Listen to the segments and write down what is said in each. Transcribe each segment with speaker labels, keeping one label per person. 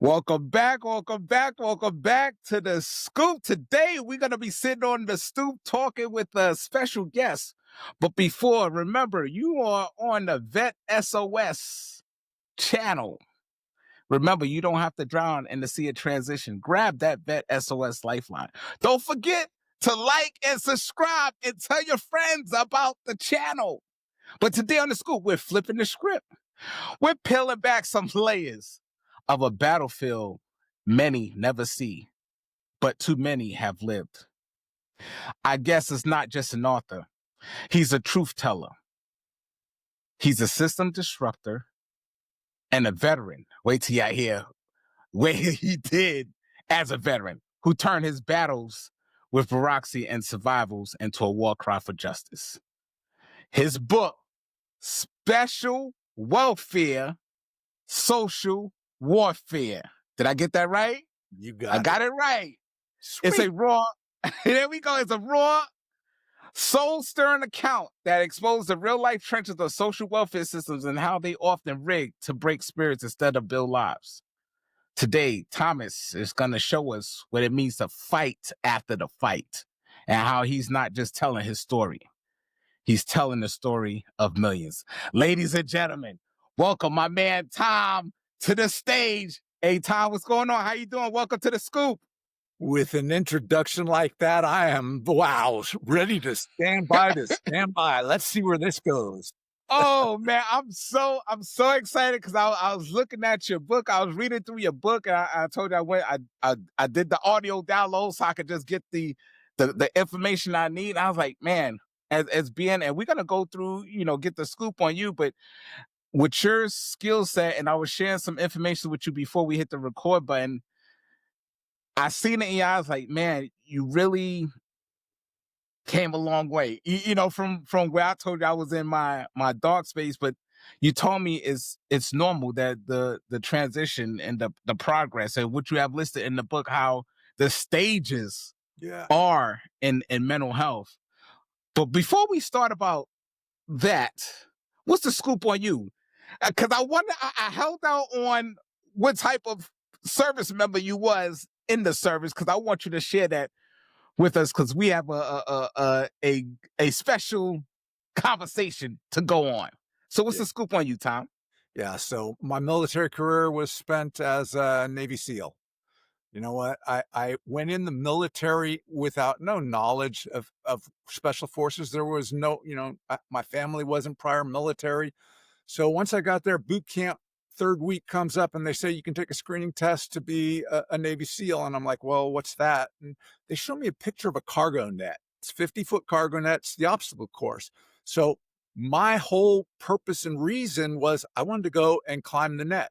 Speaker 1: Welcome back, welcome back, welcome back to the Scoop. Today, we're going to be sitting on the stoop talking with a special guest. But before, remember, you are on the Vet S.O.S channel. Remember, you don't have to drown in the sea of transition. Grab that Vet S.O.S lifeline. Don't forget to like and subscribe and tell your friends about the channel. But today on the Scoop, we're flipping the script. We're peeling back some layers of a battlefield many never see, but too many have lived. I guess it's not just an author. He's a truth teller. He's a system disruptor and a veteran. Wait till I hear what he did as a veteran who turned his battles with bureaucracy and survivals into a war cry for justice. His book, Special Welfare, Social Warfare. Did I get that right?
Speaker 2: You got
Speaker 1: I got it right.
Speaker 2: Sweet.
Speaker 1: It's a raw, there we go. It's a raw, soul-stirring account that exposed the real-life trenches of social welfare systems and how they often rig to break spirits instead of build lives. Today, Thomas is going to show us what it means to fight after the fight and how he's not just telling his story. He's telling the story of millions. Ladies and gentlemen, welcome my man Tom to the stage. Hey, Tom, what's going on? How you doing? Welcome to the Scoop.
Speaker 2: With an introduction like that, I am, wow, ready to stand by to stand by. Let's see where this goes.
Speaker 1: Oh man, I'm so excited because I was looking at your book. I was reading through your book, and I told you I did the audio download so I could just get the information I need. I was like, man, as being, and we're gonna go through, get the scoop on you, but with your skill set, and I was sharing some information with you before we hit the record button. I seen it in your eyes, like, man, you really came a long way. From where I told you I was in my dark space, but you told me it's normal that the transition and the progress and what you have listed in the book, how the stages are in mental health. But before we start about that, what's the scoop on you? Because I held out on what type of service member you was in the service, because I want you to share that with us, because we have a special conversation to go on. So what's the scoop on you, Tom?
Speaker 2: Yeah, so my military career was spent as a Navy SEAL. You know what? I went in the military without no knowledge of special forces. There was no, my family wasn't prior military. So once I got there, boot camp, third week comes up and they say you can take a screening test to be a Navy SEAL. And I'm like, well, what's that? And they show me a picture of a cargo net. It's 50-foot cargo net. It's the obstacle course. So my whole purpose and reason was I wanted to go and climb the net.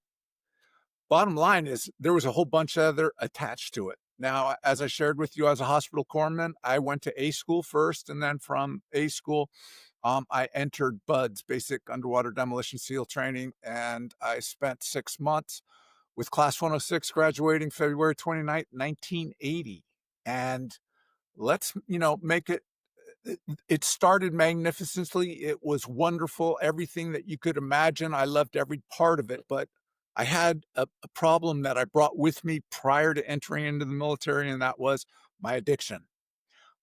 Speaker 2: Bottom line is there was a whole bunch of other attached to it. Now, as I shared with you, as a hospital corpsman, I went to A school first, and then from A school, I entered BUDS, Basic Underwater Demolition SEAL Training, and I spent 6 months with Class 106, graduating February 29th, 1980. And let's, make it started magnificently. It was wonderful, everything that you could imagine. I loved every part of it, but I had a problem that I brought with me prior to entering into the military, and that was my addiction.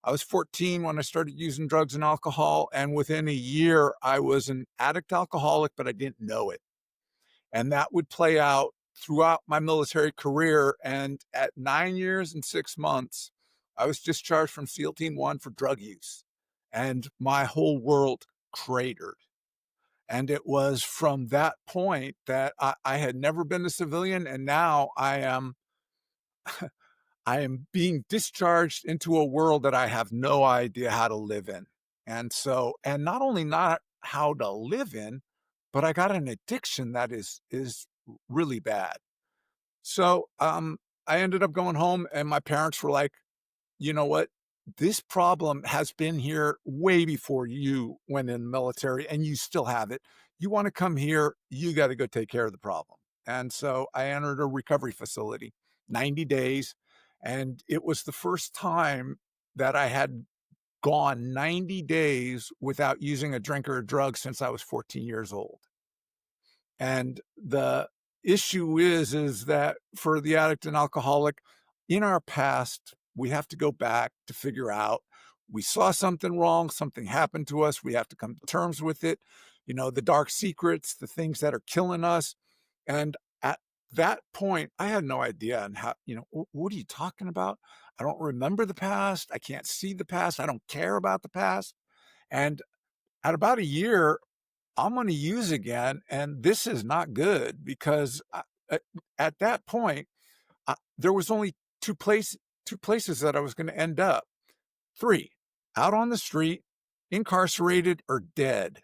Speaker 2: I was 14 when I started using drugs and alcohol, and within a year, I was an addict alcoholic, but I didn't know it. And that would play out throughout my military career. And at 9 years and 6 months, I was discharged from SEAL Team 1 for drug use, and my whole world cratered. And it was from that point that I had never been a civilian, and now I am I am being discharged into a world that I have no idea how to live in. And so, and not only not how to live in, but I got an addiction that is really bad. So I ended up going home, and my parents were like, you know what? This problem has been here way before you went in the military, and you still have it. You want to come here, you got to go take care of the problem. And so I entered a recovery facility, 90 days. And it was the first time that I had gone 90 days without using a drink or a drug since I was 14 years old. And the issue is that for the addict and alcoholic, in our past, we have to go back to figure out we saw something wrong, something happened to us, we have to come to terms with it, the dark secrets, the things that are killing us. And at that point, I had no idea on how, what are you talking about? I don't remember the past. I can't see the past. I don't care about the past. And at about a year, I'm going to use again. And this is not good because at that point, there was only two places that I was going to end up. Three, out on the street, incarcerated, or dead.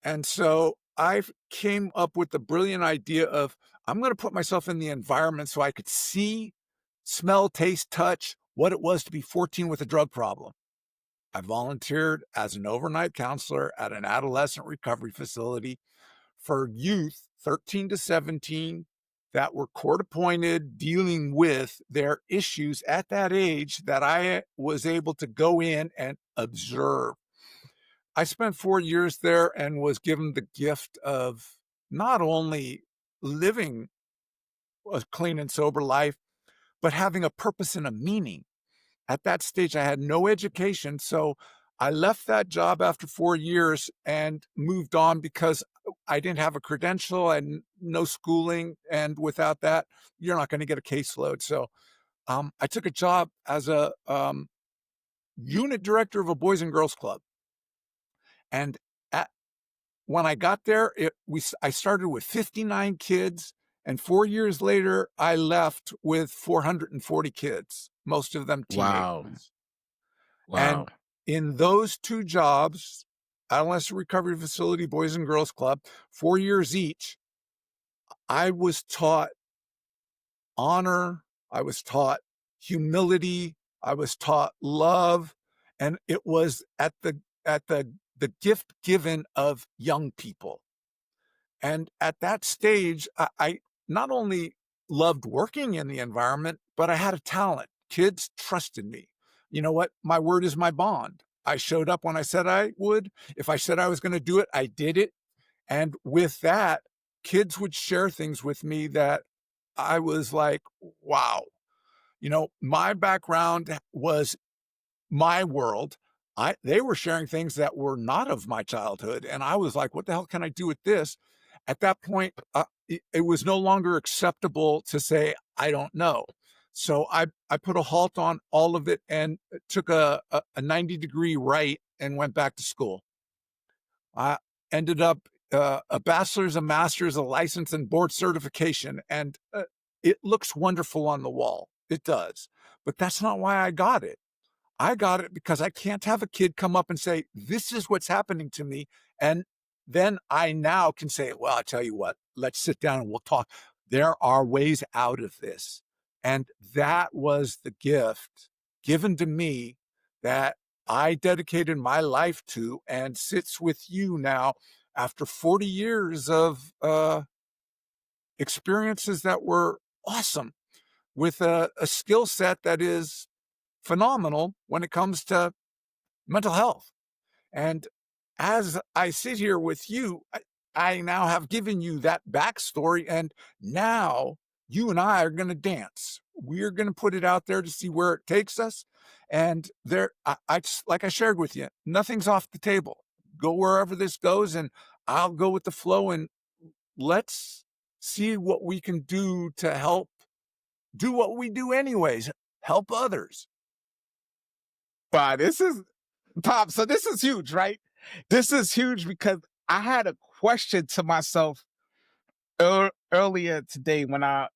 Speaker 2: And so I came up with the brilliant idea of I'm going to put myself in the environment so I could see, smell, taste, touch what it was to be 14 with a drug problem. I volunteered as an overnight counselor at an adolescent recovery facility for youth 13 to 17 that were court appointed, dealing with their issues at that age, that I was able to go in and observe. I spent 4 years there and was given the gift of not only living a clean and sober life, but having a purpose and a meaning. At that stage, I had no education. So I left that job after 4 years and moved on because I didn't have a credential and no schooling. And without that, you're not going to get a caseload. So I took a job as a unit director of a Boys and Girls Club. And when I got there, I started with 59 kids. And 4 years later, I left with 440 kids, most of them
Speaker 1: Wow.
Speaker 2: teenagers.
Speaker 1: Wow.
Speaker 2: And in those two jobs, Adolescent Recovery Facility, Boys and Girls Club, 4 years each, I was taught honor, I was taught humility, I was taught love, and it was at the gift given of young people. And at that stage, I not only loved working in the environment, but I had a talent. Kids trusted me. You know what? My word is my bond. I showed up when I said I would. If I said I was going to do it, I did it. And with that, kids would share things with me that I was like, wow. My background was my world. They were sharing things that were not of my childhood. And I was like, what the hell can I do with this? At that point, it was no longer acceptable to say, I don't know. So I put a halt on all of it and took a 90-degree right and went back to school. I ended up a bachelor's, a master's, a license, and board certification. And it looks wonderful on the wall. It does. But that's not why I got it. I got it because I can't have a kid come up and say, this is what's happening to me. And then I now can say, well, I tell you what, let's sit down and we'll talk. There are ways out of this. And that was the gift given to me that I dedicated my life to and sits with you now after 40 years of experiences that were awesome with a skill set that is phenomenal when it comes to mental health. And as I sit here with you, I now have given you that backstory. And now you and I are going to dance. We're going to put it out there to see where it takes us. And like I shared with you, nothing's off the table. Go wherever this goes, and I'll go with the flow. And let's see what we can do to help do what we do anyways, help others.
Speaker 1: Wow, this is Tom. So this is huge, right? This is huge because I had a question to myself earlier today when I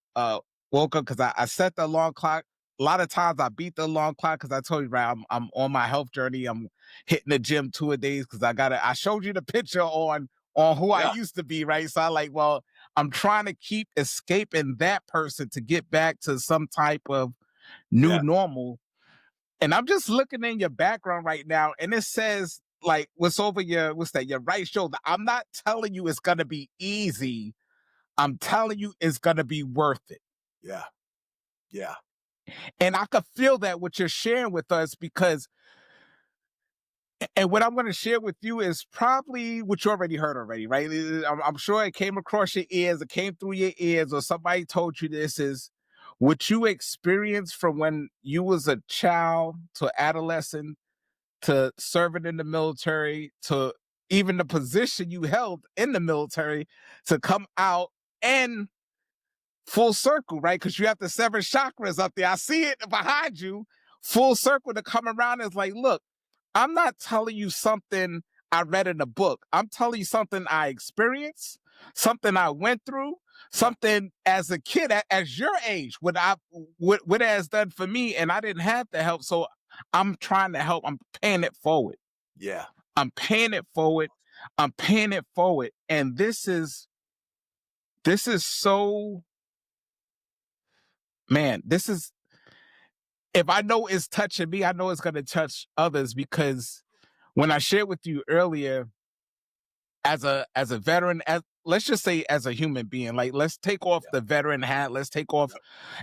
Speaker 1: woke up because I set the alarm clock. A lot of times I beat the alarm clock because I told you, right, I'm on my health journey. I'm hitting the gym 2 a days because I showed you the picture on who I
Speaker 2: Yeah.
Speaker 1: used to be, right? So I like, well, I'm trying to keep escaping that person to get back to some type of new
Speaker 2: Yeah.
Speaker 1: normal. And I'm just looking in your background right now, and it says like what's that, your right shoulder. I'm not telling you it's gonna be easy. I'm telling you it's gonna be worth it.
Speaker 2: Yeah. Yeah.
Speaker 1: And I could feel that what you're sharing with us because And what I'm going to share with you is probably what you already heard already, right? I'm sure it came across your ears, it came through your ears, or somebody told you this is what you experienced from when you was a child to adolescent to serving in the military to even the position you held in the military to come out and full circle, right? Because you have the seven chakras up there. I see it behind you, full circle to come around. Is like, look, I'm not telling you something I read in a book. I'm telling you something I experienced, something I went through,
Speaker 2: Yeah.
Speaker 1: something as a kid, as your age, what it has done for me, and I didn't have the help. So I'm trying to help. I'm paying it forward.
Speaker 2: Yeah.
Speaker 1: I'm paying it forward. I'm paying it forward. And this is so, man, this is, if I know it's touching me, I know it's going to touch others, because when I shared with you earlier, as a veteran, as let's just say as a human being, like let's take off
Speaker 2: Yeah.
Speaker 1: the veteran hat, let's take off,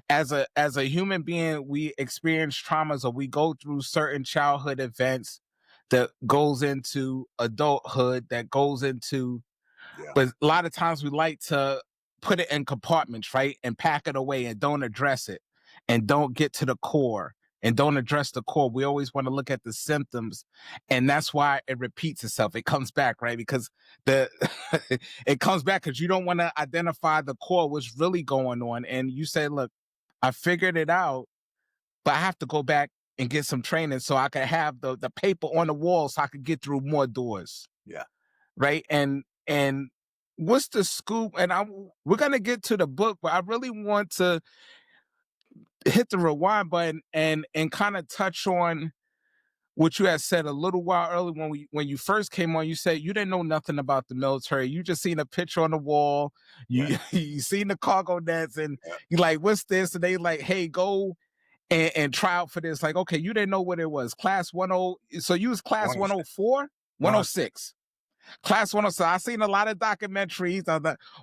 Speaker 2: Yep.
Speaker 1: as a human being, we experience traumas, or we go through certain childhood events that goes into adulthood, that goes into,
Speaker 2: Yeah.
Speaker 1: but a lot of times we like to put it in compartments, right? And pack it away and don't address it and don't get to the core and don't address the core. We always want to look at the symptoms. And that's why it repeats itself. It comes back, right? Because the it comes back because you don't want to identify the core, what's really going on. And you say, look, I figured it out, but I have to go back and get some training so I can have the paper on the wall so I can get through more doors,
Speaker 2: Yeah.
Speaker 1: right? And what's the scoop? And we're gonna get to the book, but I really want to hit the rewind button and kind of touch on what you had said a little while earlier when you first came on. You said you didn't know nothing about the military. You just seen a picture on the wall.
Speaker 2: Yeah.
Speaker 1: You seen the cargo nets, and
Speaker 2: Yeah.
Speaker 1: you like, what's this? And they like, hey, go and try out for this. Like, okay, you didn't know what it was. Class 10. So you was class
Speaker 2: 106.
Speaker 1: 104,
Speaker 2: 106.
Speaker 1: 106. Class 106. I've seen a lot of documentaries.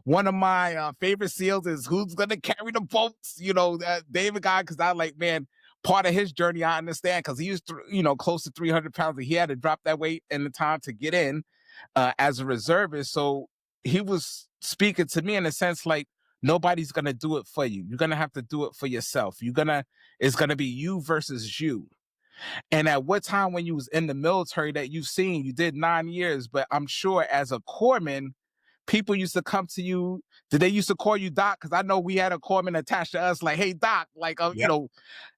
Speaker 1: One of my favorite SEALs is Who's Gonna Carry the Boats? David Guy, because I like, man, part of his journey I understand, because he was, close to 300 pounds. And he had to drop that weight in the time to get in as a reservist. So he was speaking to me in a sense like, nobody's gonna do it for you. You're gonna have to do it for yourself. It's gonna be you versus you. And at what time when you was in the military that you've seen, you did 9 years, but I'm sure as a corpsman, people used to come to you. Did they used to call you Doc? Because I know we had a corpsman attached to us, like, hey, Doc, like,
Speaker 2: Yeah.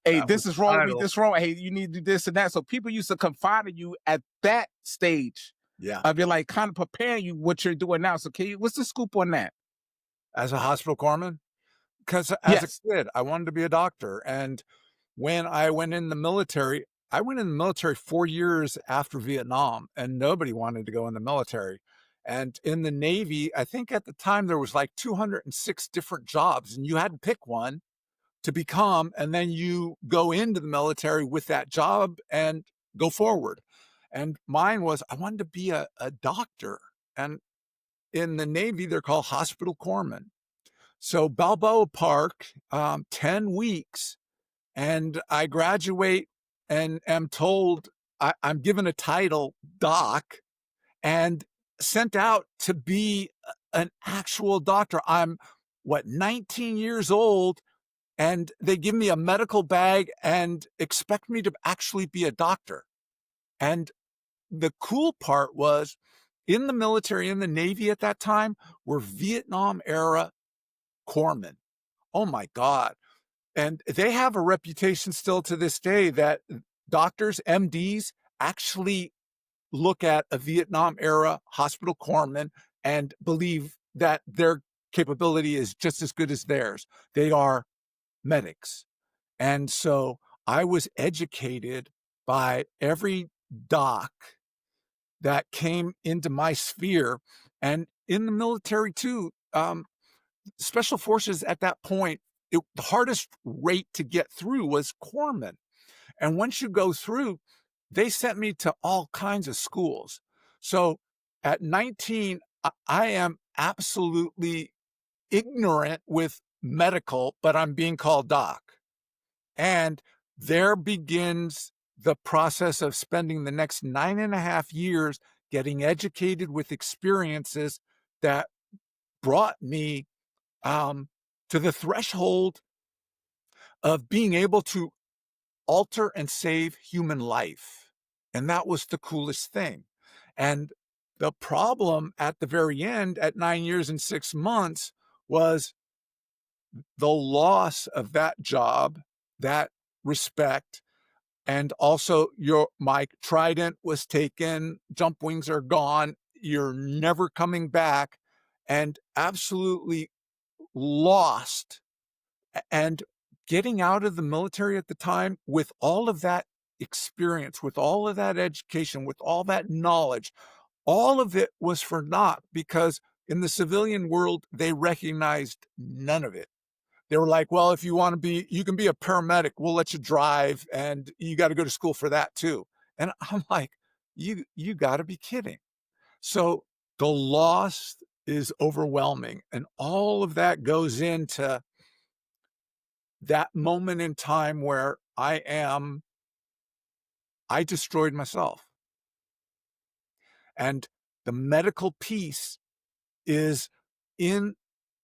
Speaker 1: hey,
Speaker 2: That was
Speaker 1: this is
Speaker 2: the
Speaker 1: wrong with me,
Speaker 2: title.
Speaker 1: this wrong. Hey, you need to do this and that. So people used to confide in you at that stage
Speaker 2: Yeah.
Speaker 1: of your, like, kind of preparing you what you're doing now. So what's the scoop on that?
Speaker 2: As a hospital corpsman, because as a
Speaker 1: Yes.
Speaker 2: kid, I wanted to be a doctor. And when I went in the military, I went in the military 4 years after Vietnam, and nobody wanted to go in the military. And in the Navy, I think at the time there was like 206 different jobs, and you had to pick one to become, and then you go into the military with that job and go forward. And mine was, I wanted to be a doctor. And in the Navy, they're called hospital corpsmen. So Balboa Park, 10 weeks, and I graduate and am told I'm given a title, doc, and sent out to be an actual doctor. I'm, 19 years old, and they give me a medical bag and expect me to actually be a doctor. And the cool part was, in the military, in the Navy at that time, were Vietnam era corpsmen. Oh my God. And they have a reputation still to this day that doctors, MDs, actually look at a Vietnam era hospital corpsman and believe that their capability is just as good as theirs. They are medics. And so I was educated by every doc that came into my sphere, and in the military too. Special forces at that point, the hardest rate to get through was corpsman. And once you go through, they sent me to all kinds of schools. So at 19, I am absolutely ignorant with medical, but I'm being called doc. And there begins the process of spending the next 9.5 years getting educated with experiences that brought me to the threshold of being able to alter and save human life. And that was the coolest thing. And the problem at the very end, at 9 years and 6 months, was the loss of that job, that respect, and also my trident was taken, jump wings are gone, you're never coming back, and absolutely lost. And getting out of the military at the time with all of that experience, with all of that education, with all that knowledge, all of it was for naught, because in the civilian world, they recognized none of it. They were like, well, if you want to be, you can be a paramedic. We'll let you drive, and you got to go to school for that too. And I'm like, you got to be kidding. So the loss is overwhelming. And all of that goes into that moment in time where I destroyed myself. And the medical piece is in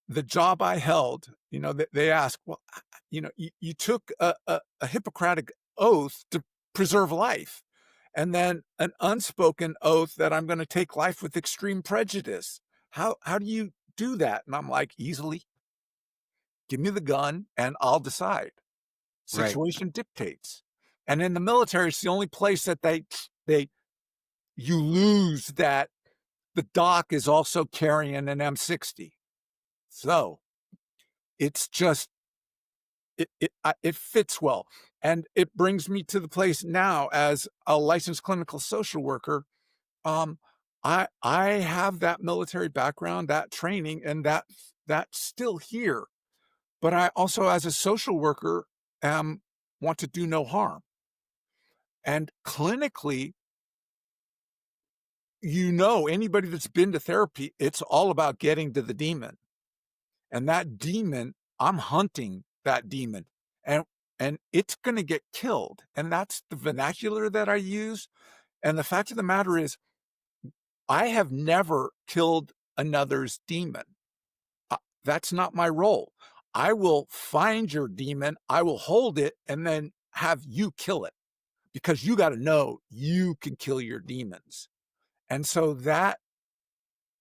Speaker 2: the job I held. They ask, well, you took a Hippocratic oath to preserve life, and then an unspoken oath that I'm going to take life with extreme prejudice. How do you do that? And I'm like, easily. Give me the gun and I'll decide.
Speaker 1: Right.
Speaker 2: Situation dictates. And in the military, it's the only place that you lose that the doc is also carrying an M60. So it's just, it fits well. And it brings me to the place now as a licensed clinical social worker. I have that military background, that training, and that's still here. But I also, as a social worker, want to do no harm. And clinically, anybody that's been to therapy, it's all about getting to the demon. And that demon, I'm hunting that demon. And it's going to get killed. And that's the vernacular that I use. And the fact of the matter is, I have never killed another's demon. That's not my role. I will find your demon, I will hold it, and then have you kill it, because you got to know you can kill your demons. And so that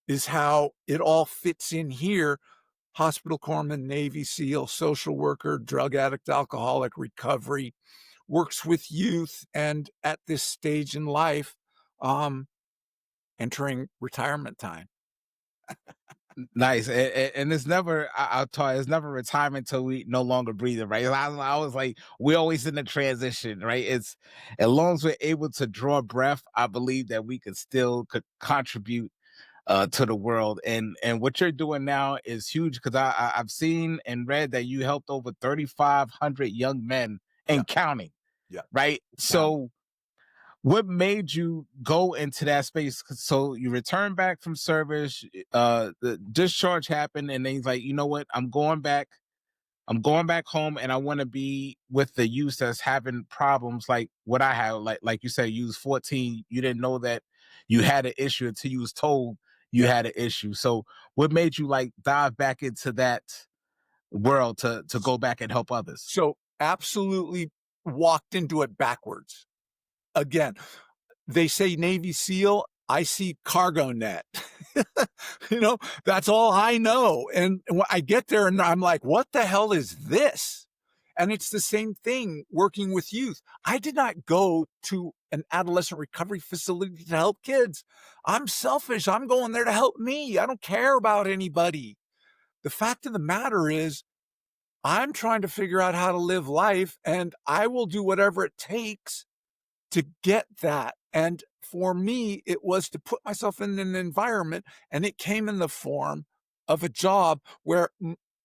Speaker 2: is how it all fits in here. Hospital corpsman, Navy SEAL, social worker, drug addict, alcoholic, recovery, works with youth, and at this stage in life, entering retirement time.
Speaker 1: Nice. And it's never, I'll tell you, it's never retirement till we no longer breathing, right? I was like, we're always in the transition, right? It's as long as we're able to draw breath, I believe that we could contribute to the world. And what you're doing now is huge, because I've seen and read that you helped over 3,500 young men
Speaker 2: Yeah.
Speaker 1: and counting,
Speaker 2: Yeah.
Speaker 1: right? So what made you go into that space? So you return back from service, the discharge happened, and then he's like, you know what? I'm going back home, and I want to be with the youth that's having problems like what I have. Like you said, you was 14, you didn't know that you had an issue until you was told you had an issue. So what made you like dive back into that world to go back and help others?
Speaker 2: So absolutely walked into it backwards. Again, they say Navy SEAL, I see cargo net. That's all I know. And when I get there and I'm like, what the hell is this? And it's the same thing working with youth. I did not go to an adolescent recovery facility to help kids. I'm selfish. I'm going there to help me. I don't care about anybody. The fact of the matter is, I'm trying to figure out how to live life, and I will do whatever it takes to get that. And for me, it was to put myself in an environment, and it came in the form of a job where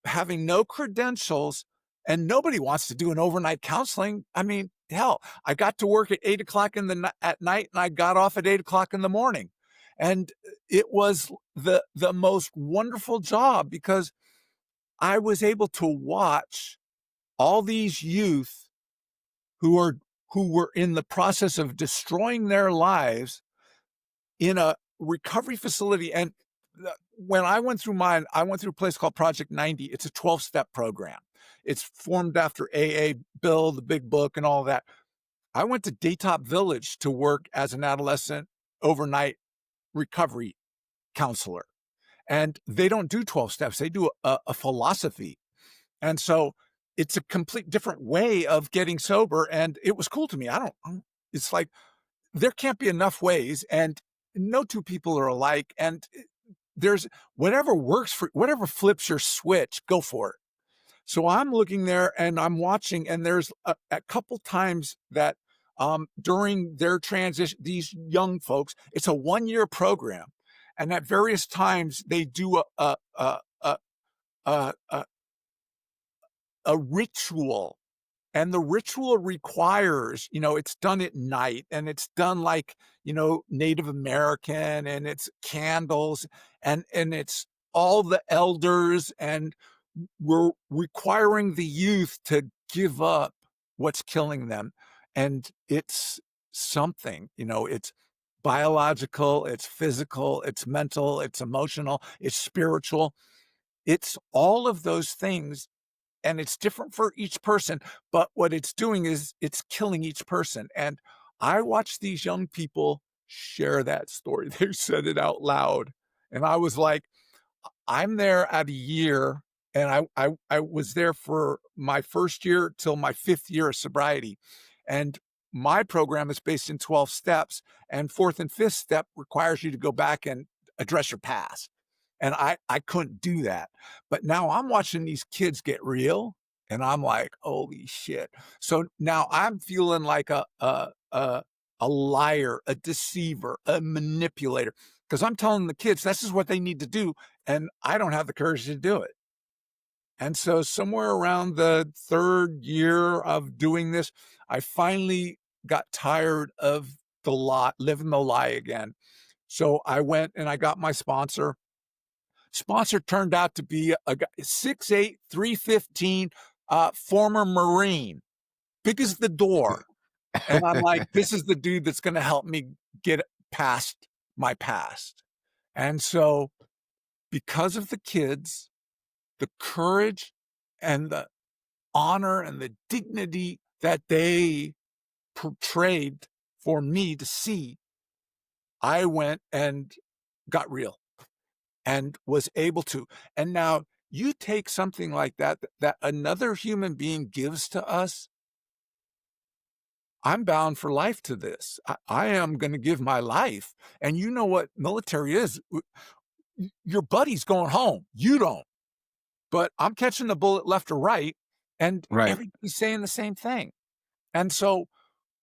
Speaker 2: having no credentials, and nobody wants to do an overnight counseling. I mean, hell, I got to work at 8 o'clock at night, and I got off at 8 o'clock in the morning. And it was the most wonderful job, because I was able to watch all these youth who are who were in the process of destroying their lives in a recovery facility. And when I went through mine, I went through a place called Project 90. It's a 12-step program. It's formed after AA, Bill, the big book, and all that. I went to Daytop Village to work as an adolescent overnight recovery counselor. And they don't do 12 steps, they do a philosophy. And so it's a complete different way of getting sober. And it was cool to me. It's like there can't be enough ways, and no two people are alike. And there's whatever works for whatever flips your switch, go for it. So I'm looking there and I'm watching, and there's a couple times that during their transition, these young folks, it's a 1-year program. And at various times they do a, a, a ritual, and the ritual requires, it's done at night, and it's done like, Native American, and it's candles, and it's all the elders, and we're requiring the youth to give up what's killing them. And it's something, it's biological, it's physical, it's mental, it's emotional, it's spiritual. It's all of those things, and it's different for each person, but what it's doing is it's killing each person. And I watched these young people share that story. They said it out loud. And I was like, I'm there at a year, and I was there for my first year till my 5th year of sobriety. And my program is based in 12 steps, and 4th and 5th step requires you to go back and address your past. And I couldn't do that. But now I'm watching these kids get real, and I'm like, holy shit. So now I'm feeling like a liar, a deceiver, a manipulator, because I'm telling the kids this is what they need to do, and I don't have the courage to do it. And so somewhere around the 3rd year of doing this, I finally got tired of living the lie again. So I went and I got my sponsor. Sponsor turned out to be a guy, 6'8", 315, former Marine, big as the door. And I'm like, this is the dude that's going to help me get past my past. And so because of the kids, the courage and the honor and the dignity that they portrayed for me to see, I went and got real and was able to. And now you take something like that another human being gives to us. I'm bound for life to this. I am going to give my life. And you know what military is? Your buddy's going home. You don't. But I'm catching the bullet left or right, and
Speaker 1: Right.
Speaker 2: everybody's saying the same thing. And so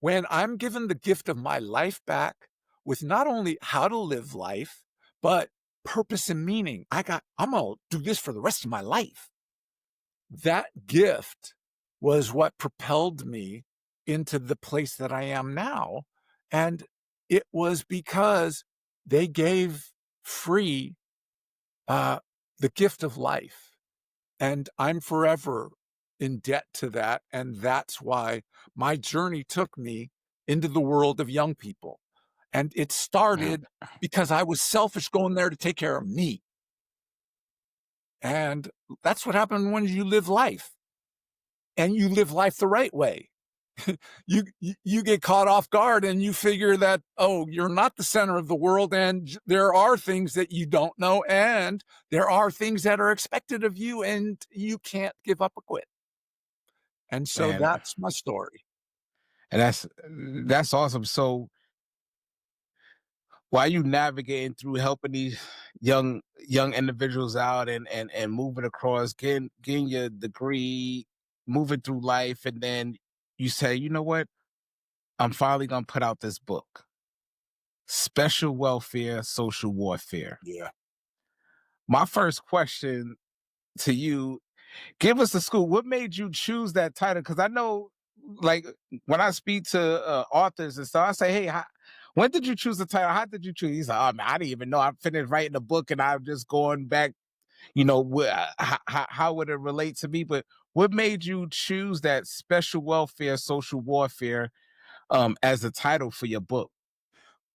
Speaker 2: when I'm given the gift of my life back with not only how to live life, but purpose and meaning, I'm going to do this for the rest of my life. That gift was what propelled me into the place that I am now. And it was because they gave free the gift of life. And I'm forever in debt to that. And that's why my journey took me into the world of young people. And it
Speaker 1: Yeah.
Speaker 2: started because I was selfish going there to take care of me. And that's what happened when you live life, and you live life the right way. You get caught off guard, and you figure that, oh, you're not the center of the world, and there are things that you don't know, and there are things that are expected of you, and you can't give up or quit. And so
Speaker 1: Man,
Speaker 2: that's my story.
Speaker 1: and that's awesome. So while you navigating through helping these young individuals out and moving across, getting your degree, moving through life, and then you say, you know what? I'm finally gonna put out this book. Special Welfare, Social Warfare.
Speaker 2: Yeah.
Speaker 1: My first question to you, give us the scoop. What made you choose that title? Because I know, like, when I speak to authors and stuff, I say, "Hey, when did you choose the title? How did you choose?" He's like, "Oh man, I didn't even know. I finished writing the book, and I'm just going back. How would it relate to me?" But what made you choose that special welfare, social warfare? as the title for your book.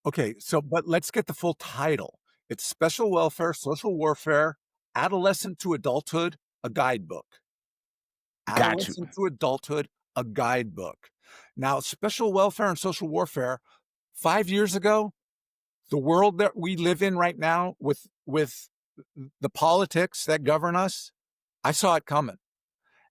Speaker 2: Okay, so but let's get the full title. It's Special Welfare, Social Warfare, Adolescent to Adulthood, a Guidebook.
Speaker 1: Got you.
Speaker 2: Adolescent to Adulthood, a Guidebook. Now, special welfare and social warfare, 5 years ago, the world that we live in right now with the politics that govern us, I saw it coming.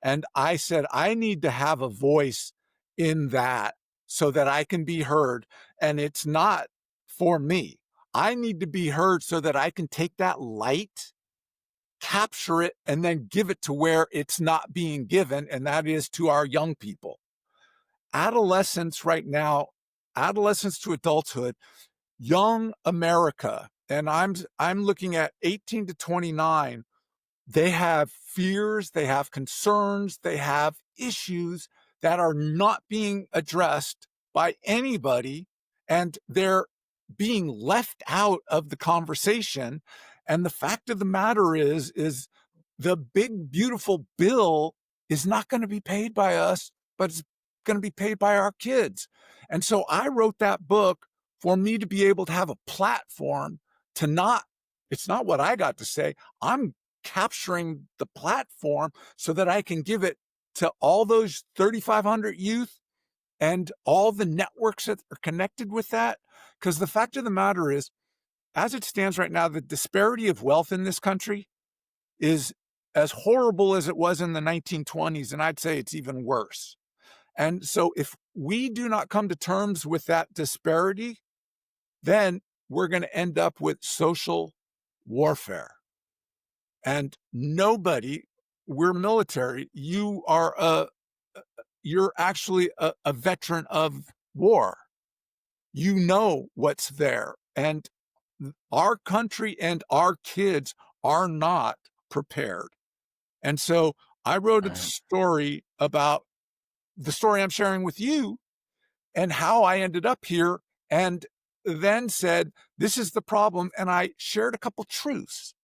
Speaker 2: And I said, I need to have a voice in that so that I can be heard. And it's not for me. I need to be heard so that I can take that light, capture it, and then give it to where it's not being given, and that is to our young people. Adolescents right now, adolescence to adulthood, young America, and I'm looking at 18 to 29, they have fears, they have concerns, they have issues that are not being addressed by anybody, and they're being left out of the conversation. And the fact of the matter is the big, beautiful bill is not going to be paid by us, but it's going to be paid by our kids. And so I wrote that book for me to be able to have a platform to not, it's not what I got to say. I'm capturing the platform so that I can give it to all those 3,500 youth and all the networks that are connected with that. Because the fact of the matter is, as it stands right now, the disparity of wealth in this country is as horrible as it was in the 1920s, and I'd say it's even worse. And so if we do not come to terms with that disparity, then we're going to end up with social warfare. And nobody, we're military, you're actually a veteran of war. You know what's there. And our country and our kids are not prepared. And so I wrote a story about the story I'm sharing with you and how I ended up here, and then said, this is the problem. And I shared a couple truths.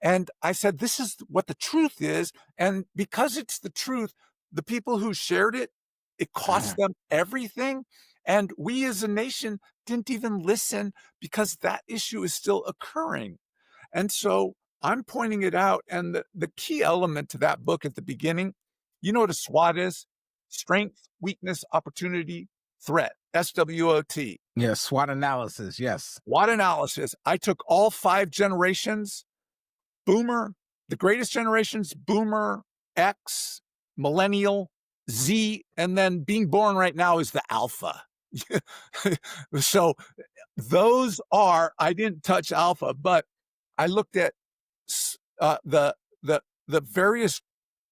Speaker 2: And I said, this is what the truth is. And because it's the truth, the people who shared it, it cost them everything. And we as a nation didn't even listen because that issue is still occurring. And so I'm pointing it out. And the key element to that book at the beginning, you know what a SWOT is? Strength, weakness, opportunity, threat, SWOT.
Speaker 1: Yes, SWOT analysis. Yes.
Speaker 2: SWOT analysis. I took all 5 generations, Boomer, the greatest generations, Boomer, X, Millennial, Z, and then being born right now is the Alpha. So those are, I didn't touch Alpha, but I looked at the various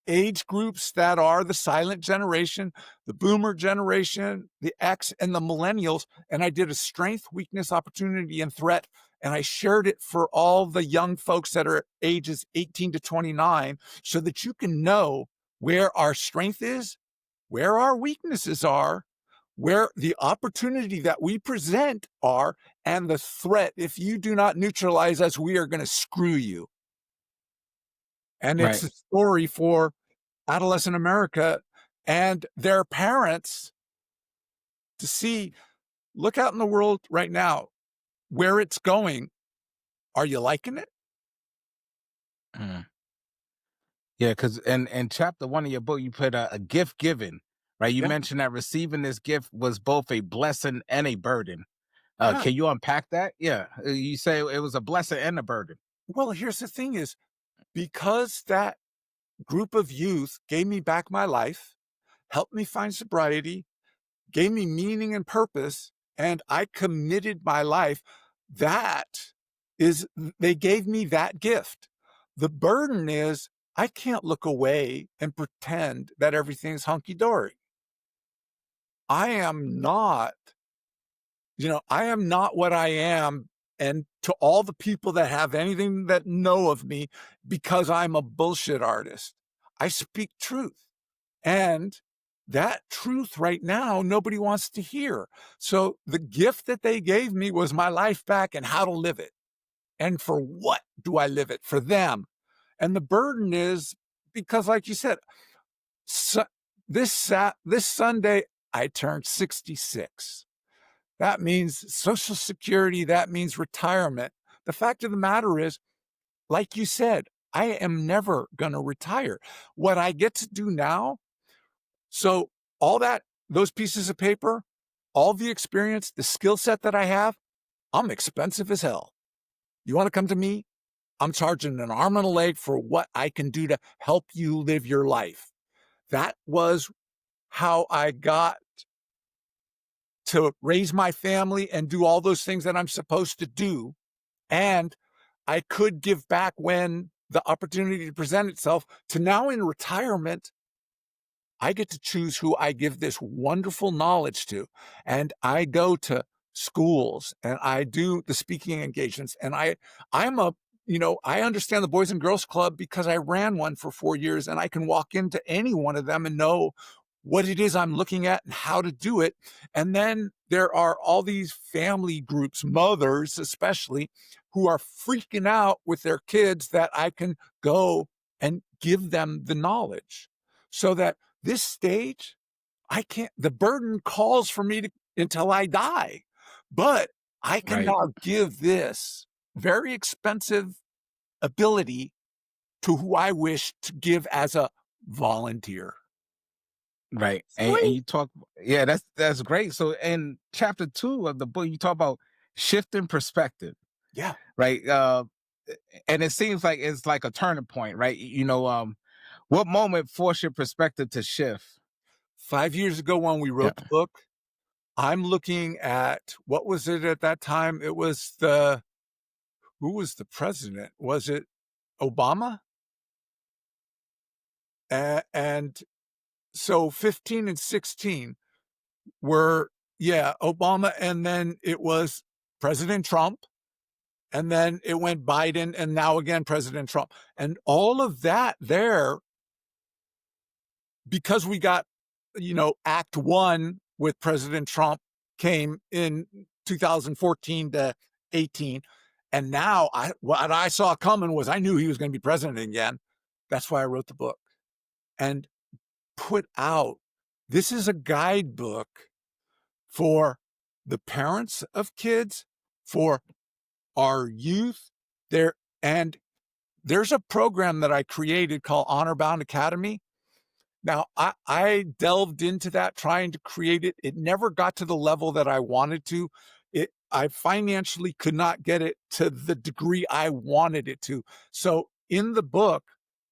Speaker 2: age groups that are the silent generation, the Boomer generation, the X, and the Millennials, and I did a strength, weakness, opportunity, and threat. And I shared it for all the young folks that are ages 18 to 29 so that you can know where our strength is, where our weaknesses are, where the opportunity that we present are, and the threat. If you do not neutralize us, we are going to screw you. And it's
Speaker 1: Right.
Speaker 2: a story for adolescent America and their parents to see, look out in the world right now, where it's going. Are you liking it?
Speaker 1: Mm. Yeah, because in chapter 1 of your book, you put a gift given, right? You
Speaker 2: Yeah.
Speaker 1: mentioned that receiving this gift was both a blessing and a burden.
Speaker 2: Yeah.
Speaker 1: Can you unpack that? Yeah, you say it was a blessing and a burden.
Speaker 2: Well, here's the thing is, because that group of youth gave me back my life, helped me find sobriety, gave me meaning and purpose, and I committed my life, that is, they gave me that gift. The burden is, I can't look away and pretend that everything's hunky-dory. I am not, I am not what I am. And to all the people that have anything that know of me, because I'm a bullshit artist, I speak truth. And that truth right now, nobody wants to hear. So the gift that they gave me was my life back and how to live it. And for what do I live it? For them. And the burden is because, like you said, so this Sunday, I turned 66. That means Social Security, that means retirement. The fact of the matter is, like you said, I am never going to retire. What I get to do now, so all that, those pieces of paper, all the experience, the skill set that I have, I'm expensive as hell. You want to come to me? I'm charging an arm and a leg for what I can do to help you live your life. That was how I got to raise my family and do all those things that I'm supposed to do. And I could give back when the opportunity to present itself. To now in retirement, I get to choose who I give this wonderful knowledge to. And I go to schools and I do the speaking engagements. And I'm a, I understand the Boys and Girls Club because I ran one for 4 years, and I can walk into any one of them and know what it is I'm looking at and how to do it. And then there are all these family groups, mothers especially, who are freaking out with their kids, that I can go and give them the knowledge, so that this stage, the burden calls for me until I die, but I can
Speaker 1: Right.
Speaker 2: now give this very expensive ability to who I wish to give as a volunteer.
Speaker 1: Right. And
Speaker 2: Sweet.
Speaker 1: you talk, yeah, that's great. So in chapter 2 of the book, you talk about shifting perspective,
Speaker 2: Yeah.
Speaker 1: right? And it seems like it's like a turning point, right? What moment forced your perspective to shift?
Speaker 2: 5 years ago when we
Speaker 1: Yeah.
Speaker 2: wrote the book, I'm looking at, what was it at that time? It was who was the president? Was it Obama? And so 15 and 16 were, yeah, Obama, and then it was President Trump, and then it went Biden, and now again President Trump. And all of that there, because we got, Act One with President Trump came in 2014 to 18. And now what I saw coming was, I knew he was going to be president again. That's why I wrote the book and put out, this is a guidebook for the parents of kids, for our youth there. And there's a program that I created called Honor Bound Academy. Now, I delved into that, trying to create it. It never got to the level that I wanted to. I financially could not get it to the degree I wanted it to. So in the book,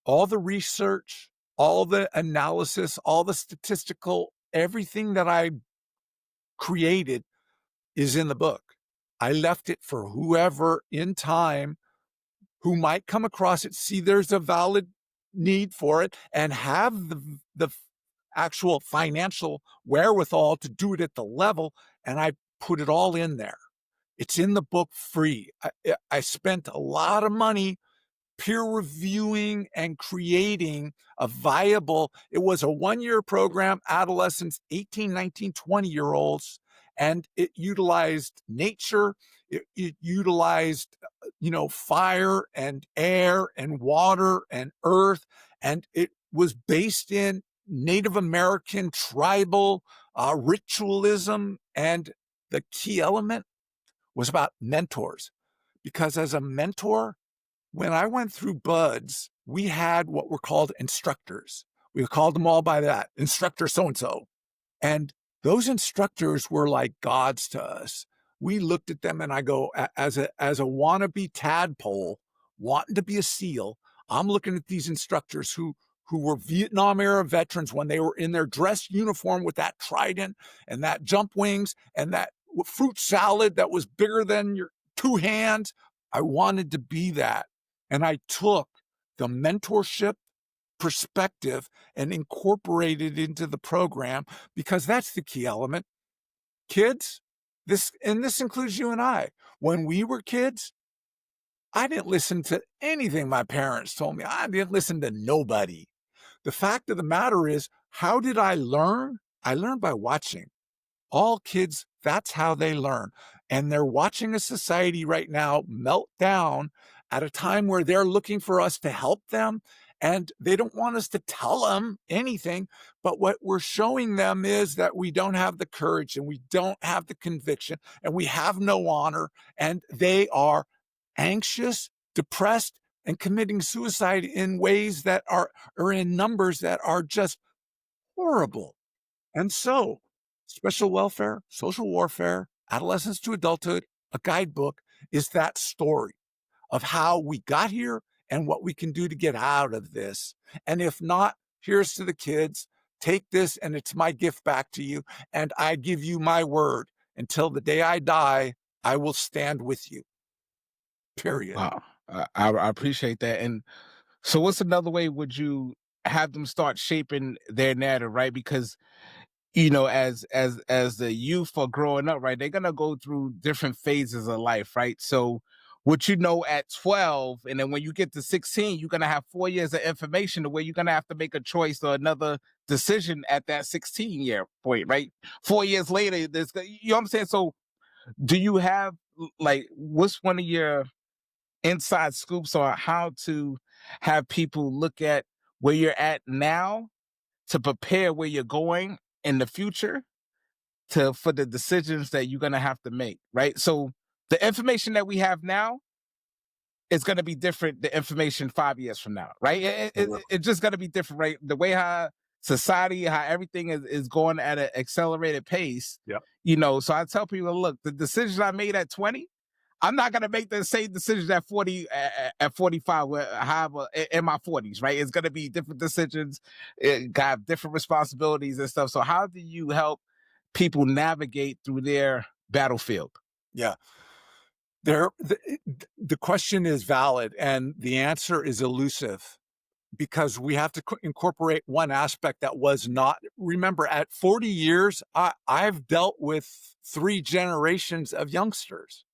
Speaker 2: all the research, all the analysis, all the statistical, everything that I created is in the book. I left it for whoever in time who might come across it, see there's a valid need for it, and have the actual financial wherewithal to do it at the level. And I put it all in there. It's in the book free. I spent a lot of money peer reviewing and creating a viable, it was a 1-year program, adolescents, 18, 19, 20-year-olds, and it utilized nature. It utilized, fire and air and water and earth. And it was based in Native American tribal ritualism. And the key element was about mentors, because as a mentor, when I went through Buds, we had what were called instructors. We called them all by that, instructor so-and-so. And those instructors were like gods to us. We looked at them, and I go, as a wannabe tadpole, wanting to be a SEAL, I'm looking at these instructors who were Vietnam era veterans, when they were in their dress uniform with that trident and that jump wings and that fruit salad that was bigger than your 2 hands. I wanted to be that. And I took the mentorship perspective and incorporated it into the program, because that's the key element. Kids, this includes you and I. When we were kids, I didn't listen to anything my parents told me. I didn't listen to nobody. The fact of the matter is, how did I learn? I learned by watching. All kids, that's how they learn. And they're watching a society right now melt down at a time where they're looking for us to help them. And they don't want us to tell them anything, but what we're showing them is that we don't have the courage and we don't have the conviction and we have no honor, and they are anxious, depressed, and committing suicide in ways that are in numbers that are just horrible. And so, special welfare, social warfare, adolescence to adulthood, a guidebook is that story of how we got here and what we can do to get out of this. And if not, here's to the kids. Take this, and it's my gift back to you. And I give you my word. Until the day I die, I will stand with you. Period.
Speaker 1: Wow. I appreciate that. And so what's another way would you have them start shaping their narrative, right? Because as the youth are growing up, right, they're gonna go through different phases of life, right? So what at 12, and then when you get to 16, you're gonna have 4 years of information to where you're gonna have to make a choice or another decision at that 16-year point, right? 4 years later, you know what I'm saying? So do you have like what's one of your inside scoops on how to have people look at where you're at now to prepare where you're going in the future for the decisions that you're gonna have to make, right? So the information that we have now is gonna be different. The information 5 years from now, right? It's just gonna be different, right? The way how society, how everything is going at an accelerated pace.
Speaker 2: Yep.
Speaker 1: So I tell people, look, the decisions I made at 20, I'm not gonna make the same decisions at 40, at 45, however, in my 40s, right? It's gonna be different decisions, got different responsibilities and stuff. So how do you help people navigate through their battlefield?
Speaker 2: Yeah. The question is valid and the answer is elusive, because we have to incorporate one aspect that was not. Remember, at 40 years, I've dealt with 3 generations of youngsters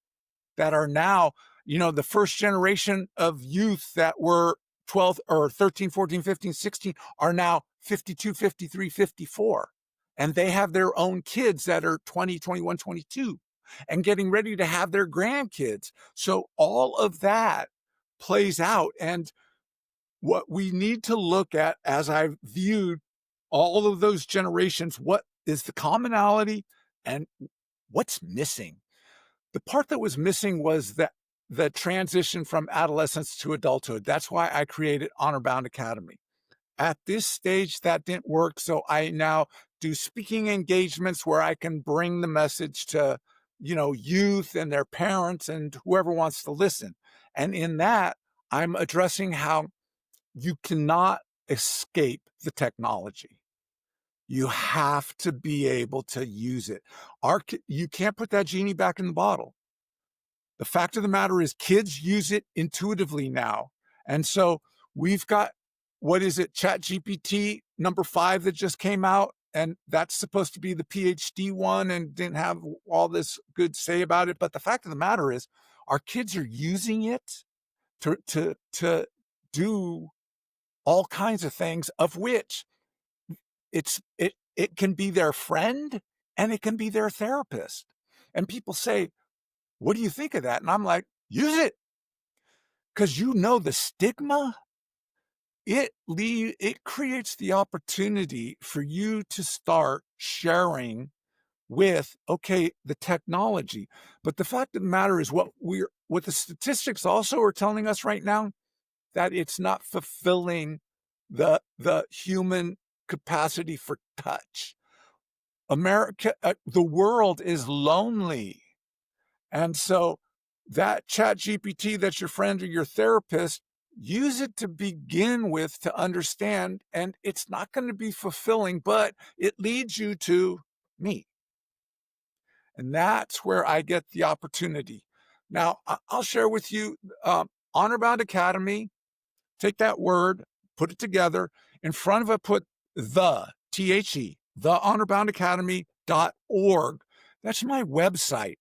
Speaker 2: that are now, the first generation of youth that were 12 or 13, 14, 15, 16 are now 52, 53, 54. And they have their own kids that are 20, 21, 22 and getting ready to have their grandkids. So all of that plays out. And what we need to look at, as I've viewed all of those generations, what is the commonality and what's missing? The part that was missing was that the transition from adolescence to adulthood. That's why I created Honor Bound Academy. At this stage, that didn't work. So I now do speaking engagements where I can bring the message to, youth and their parents and whoever wants to listen. And in that, I'm addressing how you cannot escape the technology. You have to be able to use it. You can't put that genie back in the bottle. The fact of the matter is kids use it intuitively now. And so we've got, what is it, Chat GPT number 5 that just came out. And that's supposed to be the PhD one and didn't have all this good say about it. But the fact of the matter is our kids are using it to do all kinds of things, of which it can be their friend and it can be their therapist. And people say, what do you think of that? And I'm like, use it. Because the stigma, it creates the opportunity for you to start sharing with, okay, the technology. But the fact of the matter is what the statistics also are telling us right now, that it's not fulfilling the human capacity for touch. America, the world is lonely. And so that Chat GPT that's your friend or your therapist, use it to begin with to understand. And it's not going to be fulfilling, but it leads you to me. And that's where I get the opportunity. Now, I'll share with you Honor Bound Academy. Take that word, put it together. In front of it, put THE, the honorboundacademy.org. That's my website.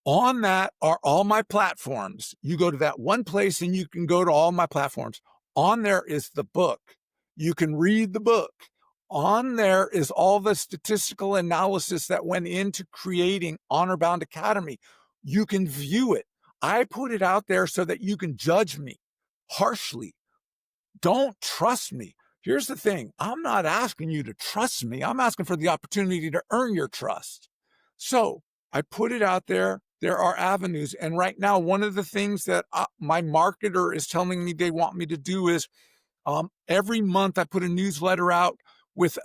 Speaker 2: On that are all my platforms. You go to that one place and you can go to all my platforms. On there is the book. You can read the book. On there is all the statistical analysis that went into creating Honor Bound Academy. You can view it. I put it out there so that you can judge me harshly don't trust me. Here's the thing. I'm not asking you to trust me. I'm asking for the opportunity to earn your trust. So I put it out there. There are avenues. And right now, one of the things that my marketer is telling me they want me to do is every month I put a newsletter out with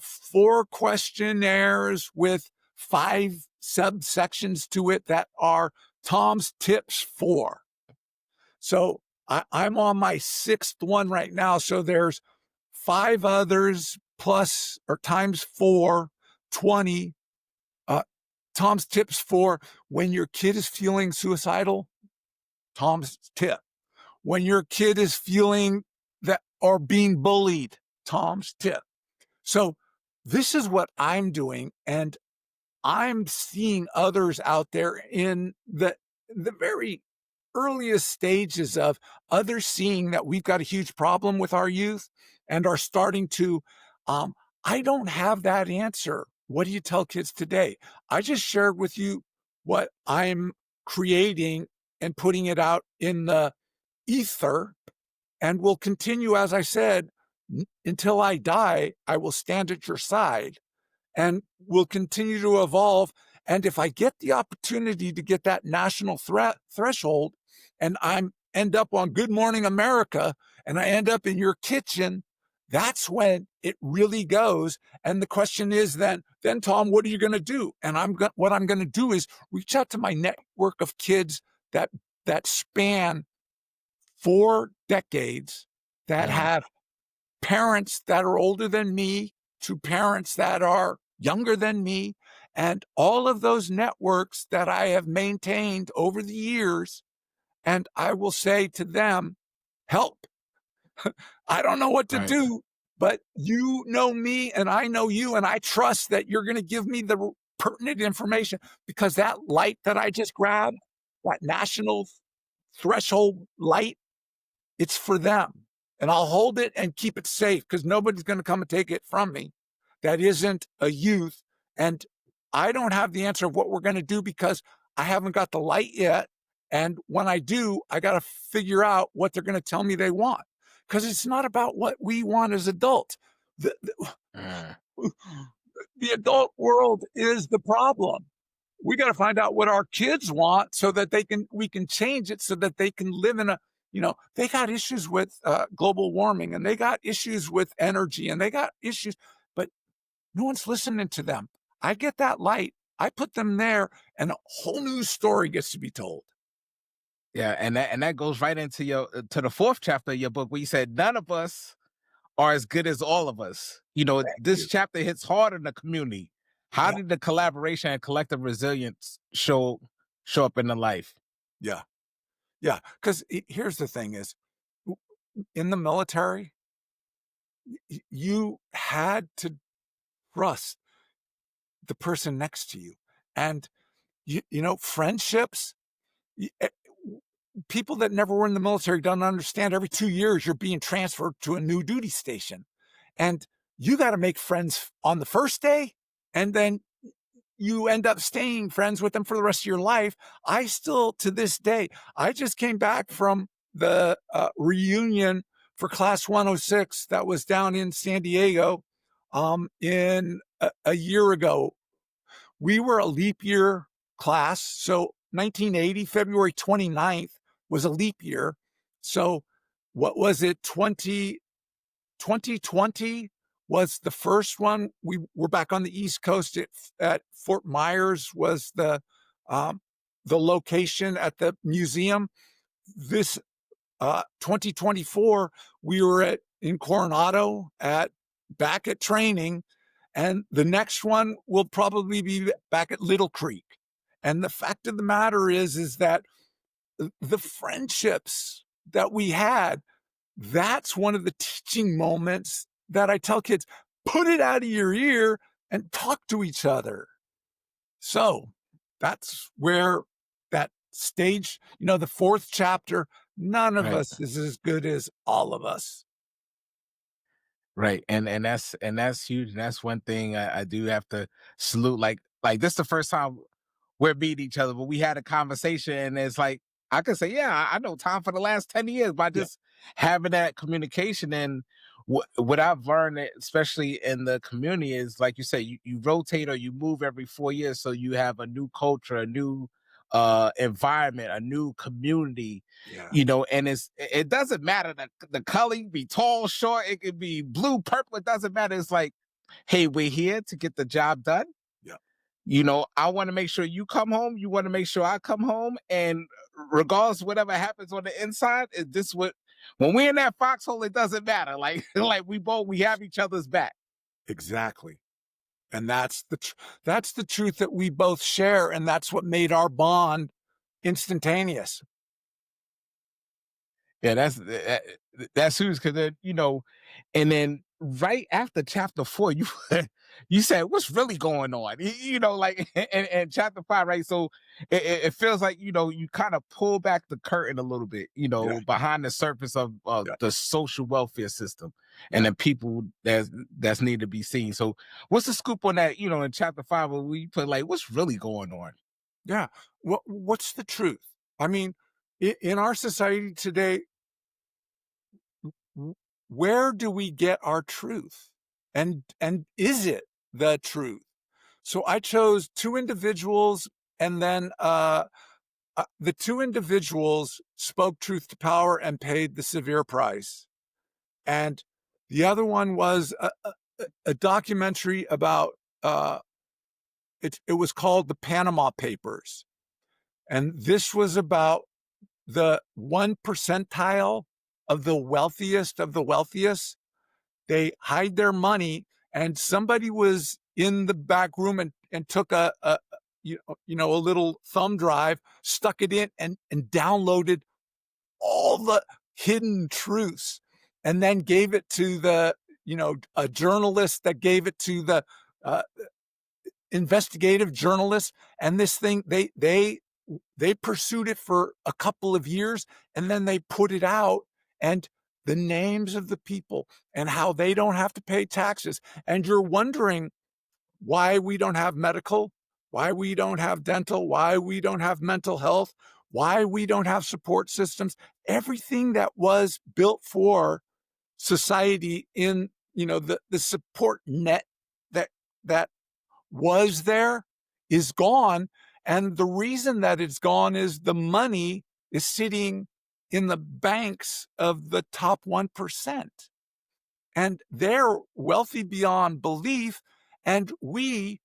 Speaker 2: 4 questionnaires with 5 subsections to it that are Tom's tips for. So I'm on my 6th one right now. So there's 5 others plus or times 4, 20. Tom's tips for when your kid is feeling suicidal, Tom's tip. When your kid is feeling that or being bullied, Tom's tip. So this is what I'm doing. And I'm seeing others out there in the very earliest stages of others seeing that we've got a huge problem with our youth and are starting to, I don't have that answer. What do you tell kids today? I just shared with you what I'm creating and putting it out in the ether, and will continue, as I said, until I die. I will stand at your side and will continue to evolve. And if I get the opportunity to get that national threshold, and I'm end up on Good Morning America, and I end up in your kitchen, that's when it really goes. And the question is then Tom, what are you going to do? And what I'm going to do is reach out to my network of kids that span 4 decades, that have parents that are older than me to parents that are younger than me, and all of those networks that I have maintained over the years. And I will say to them, help. I don't know what to
Speaker 1: Right.
Speaker 2: do, but you know me and I know you, and I trust that you're going to give me the pertinent information, because that light that I just grabbed, that national threshold light, it's for them. And I'll hold it and keep it safe, because nobody's going to come and take it from me that isn't a youth. And I don't have the answer of what we're going to do, because I haven't got the light yet. And when I do, I got to figure out what they're going to tell me they want, because it's not about what we want as adults. The,
Speaker 1: Mm.
Speaker 2: the adult world is the problem. We got to find out what our kids want so that we can change it so that they can live in they got issues with global warming, and they got issues with energy, and they got issues, but no one's listening to them. I get that light, I put them there, and a whole new story gets to be told.
Speaker 1: Yeah, and that goes right into your to the 4th chapter of your book, where you said none of us are as good as all of us.
Speaker 2: Thank
Speaker 1: This
Speaker 2: you.
Speaker 1: chapter hits hard in the community. How
Speaker 2: Yeah,
Speaker 1: did the collaboration and collective resilience show up in the life?
Speaker 2: yeah, yeah. Because here's the thing: is in the military, you had to trust the person next to you, and friendships. y- eh, People that never were in the military don't understand. Every 2 years, you're being transferred to a new duty station, and you got to make friends on the first day, and then you end up staying friends with them for the rest of your life. I still, to this day, I just came back from the reunion for Class 106 that was down in San Diego in a year ago. We were a leap year class. So 1980, February 29th was a leap year. So what was it? 2020 was the first one. We were back on the East Coast at Fort Myers was the location at the museum. This 2024, we were in Coronado back at training, and the next one will probably be back at Little Creek. And the fact of the matter is that the friendships that we had, that's one of the teaching moments that I tell kids, put it out of your ear and talk to each other. So that's where that stage, the 4th chapter, none of
Speaker 1: Right.
Speaker 2: us is as good as all of us.
Speaker 1: Right. And that's huge. And that's one thing I do have to salute. Like this is the first time we're meeting each other, but we had a conversation, and it's like I could say, yeah, I know Tom for the last 10 years by
Speaker 2: Yeah,
Speaker 1: just having that communication. And what I've learned, especially in the community, is like you say, you rotate or you move every 4 years. So you have a new culture, a new environment, a new community,
Speaker 2: yeah,
Speaker 1: and it doesn't matter that the color, you can be tall, short, it could be blue, purple, it doesn't matter. It's like, hey, we're here to get the job done.
Speaker 2: yeah,
Speaker 1: I want to make sure you come home. You want to make sure I come home. And regardless of whatever happens on the inside, is this what when we're in that foxhole, it doesn't matter. Like like we have each other's back.
Speaker 2: exactly. And that's the truth that we both share, and that's what made our bond instantaneous.
Speaker 1: Yeah, that's huge because then and then right after chapter 4, you you said what's really going on, like and chapter 5, right? So it feels like you kind of pull back the curtain a little bit,
Speaker 2: Yeah,
Speaker 1: behind the surface of
Speaker 2: yeah,
Speaker 1: the social welfare system and
Speaker 2: yeah,
Speaker 1: the people that's need to be seen. So what's the scoop on that? In chapter 5, where we put like what's really going on?
Speaker 2: yeah. What's the truth? I mean, in our society today, w- where do we get our truth? And is it the truth? So I chose two individuals, and then the two individuals spoke truth to power and paid the severe price. And the other one was a documentary about it was called the Panama Papers, and this was about the 1 percentile of the wealthiest. They hide their money, and somebody was in the back room and took a little thumb drive, stuck it in, and downloaded all the hidden truths, and then gave it to a journalist that gave it to the uh, investigative journalist. And this thing, they pursued it for a couple of years, and then they put it out, and the names of the people and how they don't have to pay taxes. And you're wondering why we don't have medical, why we don't have dental, why we don't have mental health, why we don't have support systems. Everything that was built for society in the support net that that was there is gone. And the reason that it's gone is the money is sitting in the banks of the top 1%. And they're wealthy beyond belief. And we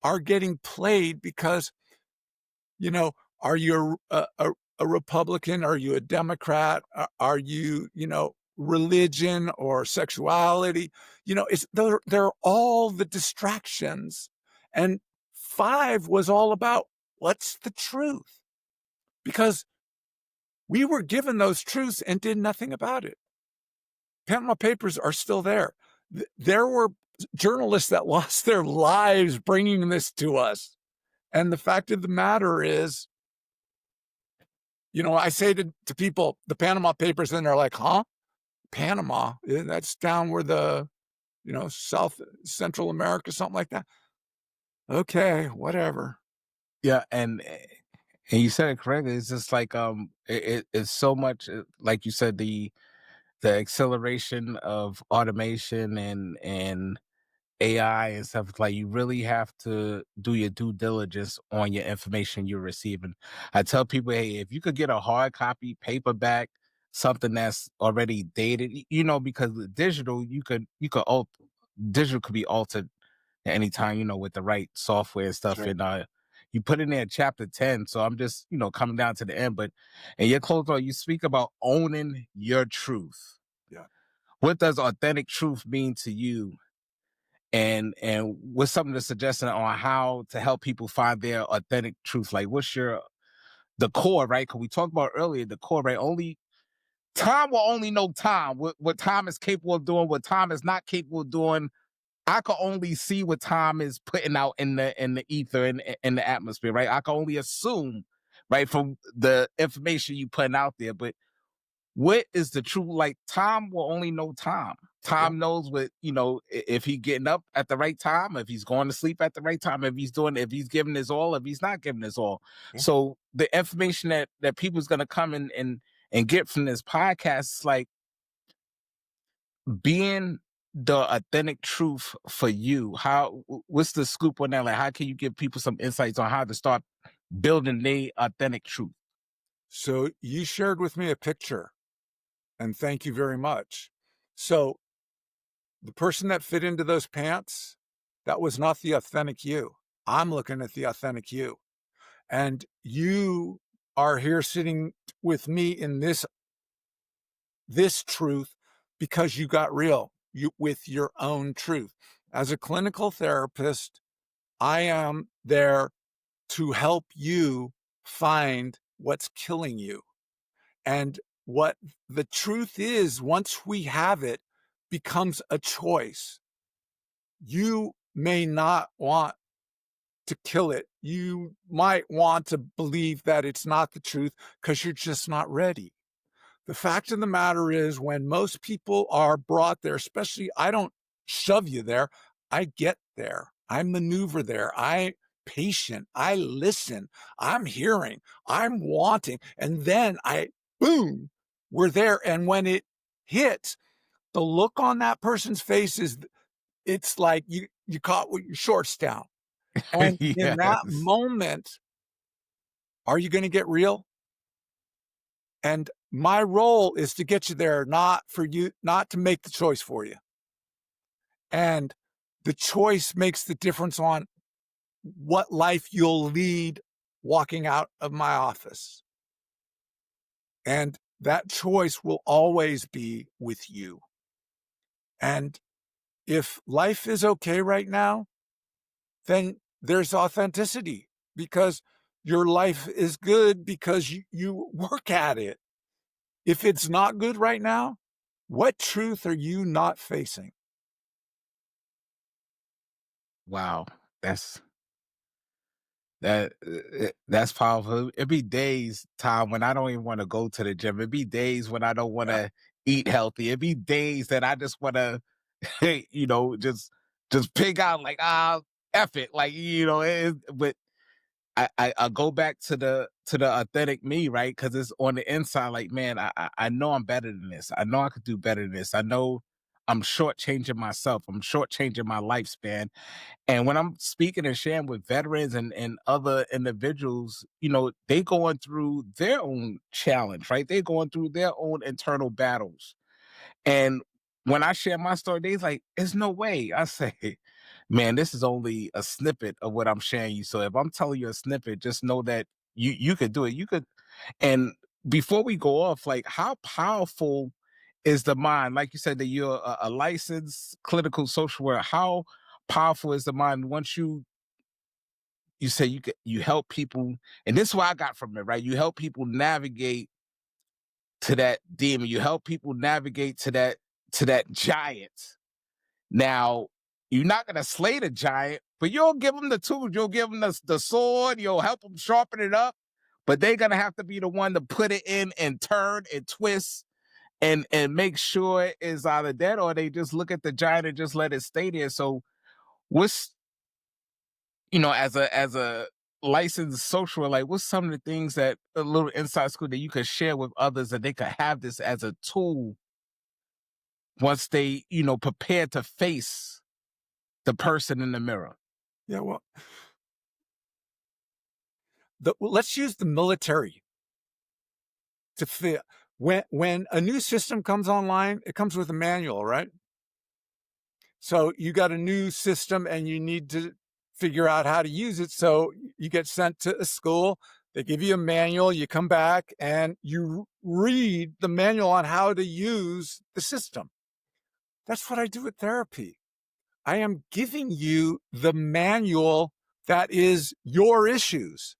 Speaker 2: are getting played because, you know, are you a Republican? Are you a Democrat? Are you, religion or sexuality? They're all the distractions. And 5 was all about what's the truth? Because we were given those truths and did nothing about it. Panama Papers are still there. There were journalists that lost their lives bringing this to us. And the fact of the matter is, I say to people, the Panama Papers, and they're like, huh? Panama? That's down where South Central America, something like that. Okay, whatever.
Speaker 1: Yeah, and you said it correctly. It's just like it's so much like you said the acceleration of automation and AI and stuff. Like you really have to do your due diligence on your information you're receiving. I tell people, hey, if you could get a hard copy, paperback, something that's already dated, because with digital digital could be altered at any time, with the right software and stuff.
Speaker 2: Sure.
Speaker 1: And you put in there chapter 10. So I'm just, coming down to the end. But in your close on, you speak about owning your truth.
Speaker 2: Yeah.
Speaker 1: What does authentic truth mean to you? And what's something to suggestion on how to help people find their authentic truth? Like what's the core, right? Because we talked about earlier, the core, right? Only Tom will only know Tom, what Tom is capable of doing, what Tom is not capable of doing. I can only see what Tom is putting out in the ether and in the atmosphere, right? I can only assume, right, from the information you putting out there. But what is the true, like, Tom will only know Tom.
Speaker 2: Yeah.
Speaker 1: Tom knows what, if he getting up at the right time, if he's going to sleep at the right time, if he's giving his all, if he's not giving his all.
Speaker 2: Yeah.
Speaker 1: So the information that people's gonna come in and get from this podcast is like being the authentic truth for you. What's the scoop on that? Like, how can you give people some insights on how to start building the authentic truth?
Speaker 2: So you shared with me a picture, and thank you very much. So the person that fit into those pants, that was not the authentic you. I'm looking at the authentic you. And you are here sitting with me in this truth because you got real with your own truth. As a clinical therapist, I am there to help you find what's killing you. And what the truth is, once we have it, becomes a choice. You may not want to kill it. You might want to believe that it's not the truth because you're just not ready. The fact of the matter is, when most people are brought there, especially, I don't shove you there. I get there. I maneuver there. I patient. I listen. I'm hearing. I'm wanting. And then boom, we're there. And when it hits, the look on that person's face it's like you caught with your shorts down. And in that
Speaker 1: Yes.
Speaker 2: moment, are you going to get real? And my role is to get you there, not to make the choice for you. And the choice makes the difference on what life you'll lead walking out of my office. And that choice will always be with you. And if life is okay right now, then there's authenticity because your life is good because you work at it. If it's not good right now, what truth are you not facing?
Speaker 1: Wow. That's that's powerful. It be days, Tom, when I don't even want to go to the gym. It be days when I don't want
Speaker 2: Yeah.
Speaker 1: to eat healthy. It be days that I just want to, just pig out like F it, like but I go back to the authentic me, right? Because it's on the inside. Like, man, I know I'm better than this. I know I could do better than this. I know I'm shortchanging myself. I'm shortchanging my lifespan. And when I'm speaking and sharing with veterans and other individuals, they going through their own challenge, right? They going through their own internal battles. And when I share my story, they's like, "There's no way." I say, "Man, this is only a snippet of what I'm sharing you. So if I'm telling you a snippet, just know that you could do it. You could." And before we go off, like, how powerful is the mind? Like you said that you're a licensed clinical social worker. How powerful is the mind once you say you help people, and this is what I got from it, right? You help people navigate to that demon. You help people navigate to that giant. Now, you're not gonna slay the giant, but you'll give them the tools. You'll give them the sword. You'll help them sharpen it up. But they're gonna have to be the one to put it in and turn and twist and make sure it's either dead or they just look at the giant and just let it stay there. So, what's as a licensed social, like, what's some of the things that a little inside school that you could share with others that they could have this as a tool once they prepare to face the person in the mirror?
Speaker 2: Yeah, well, let's use the military to fit. When a new system comes online, it comes with a manual, right? So you got a new system and you need to figure out how to use it. So you get sent to a school, they give you a manual, you come back and you read the manual on how to use the system. That's what I do with therapy. I am giving you the manual that is your issues.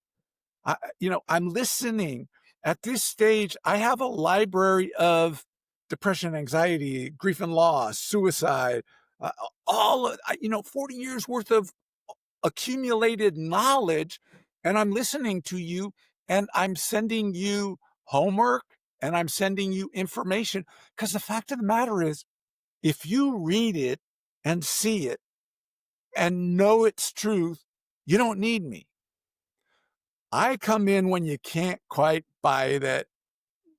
Speaker 2: I'm listening. At this stage, I have a library of depression, anxiety, grief and loss, suicide, uh, 40 years worth of accumulated knowledge. And I'm listening to you and I'm sending you homework and I'm sending you information, because the fact of the matter is, if you read it and see it and know its truth, you don't need me. I come in when you can't quite buy that,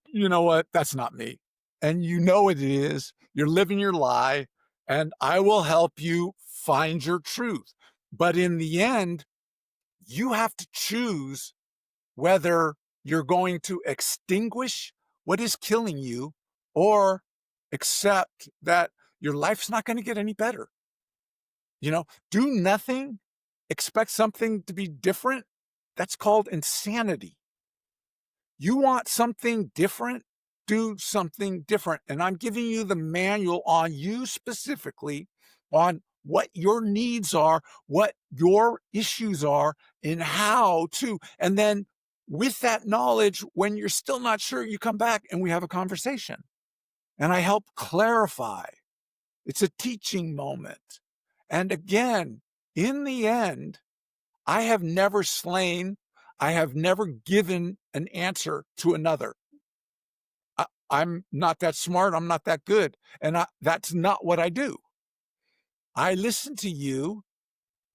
Speaker 2: you know what, that's not me. And you know it is. You're living your lie, and I will help you find your truth. But in the end, you have to choose whether you're going to extinguish what is killing you or accept that your life's not going to get any better. Do nothing, expect something to be different. That's called insanity. You want something different? Do something different. And I'm giving you the manual on you specifically, on what your needs are, what your issues are, and how to. And then with that knowledge, when you're still not sure, you come back and we have a conversation. And I help clarify. It's a teaching moment. And again, in the end, I have never slain, I have never given an answer to another. I'm not that smart, I'm not that good, and that's not what I do. I listen to you,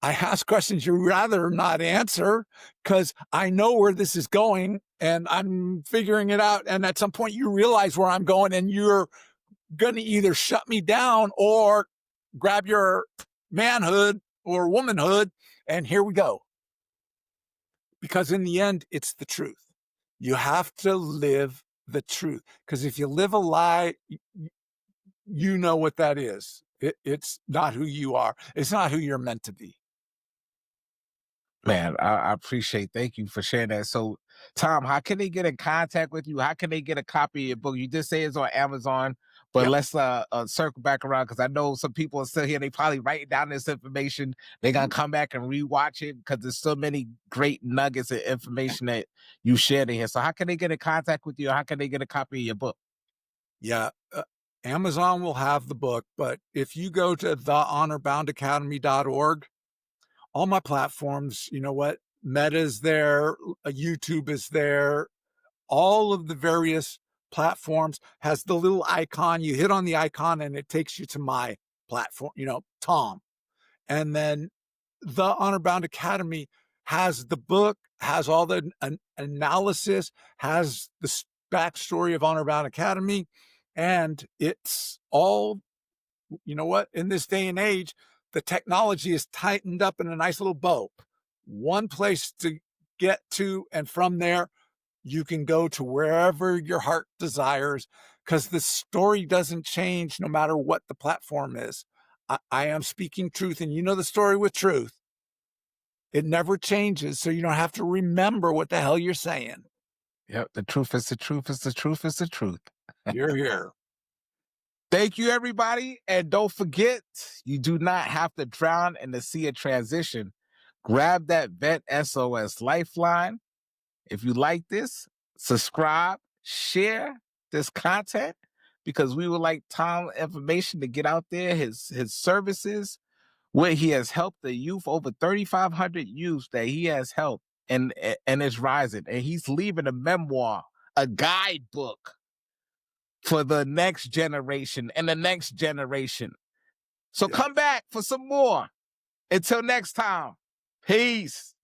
Speaker 2: I ask questions you'd rather not answer, because I know where this is going, and I'm figuring it out, and at some point you realize where I'm going, and you're gonna either shut me down or grab your manhood or womanhood, and here we go. Because in the end, it's the truth. You have to live the truth. Because if you live a lie, you know what that is. It's not who you are. It's not who you're meant to be.
Speaker 1: Man, I appreciate. Thank you for sharing that. So, Tom, how can they get in contact with you? How can they get a copy of your book? You did say it's on Amazon, but
Speaker 2: Yep.
Speaker 1: let's circle back around, because I know some people are still here. They probably writing down this information. They're gonna come back and rewatch it, because there's so many great nuggets of information that you shared in here. So, how can they get in contact with you? Or how can they get a copy of your book?
Speaker 2: Yeah. Amazon will have the book, but if you go to thehonorboundacademy.org, all my platforms, you know what? Meta's there, YouTube is there, all of the various platforms has the little icon. You hit on the icon and it takes you to my platform, Tom. And then the Honor Bound Academy has the book, has all the analysis, has the backstory of Honor Bound Academy. And it's all, you know what? In this day and age, the technology is tightened up in a nice little bow. One place to get to, and from there, you can go to wherever your heart desires, because the story doesn't change no matter what the platform is. I am speaking truth, and you know the story with truth. It never changes, so you don't have to remember what the hell you're saying.
Speaker 1: Yep, the truth is the truth is the truth is the truth.
Speaker 2: You're here.
Speaker 1: Thank you, everybody. And don't forget, you do not have to drown in the sea of transition. Grab that Vet S.O.S. lifeline. If you like this, subscribe, share this content, because we would like Tom information to get out there, his services, where he has helped the youth, over 3,500 youth that he has helped, and it's rising. And he's leaving a memoir, a guidebook for the next generation and the next generation. So come back for some more. Until next time, peace.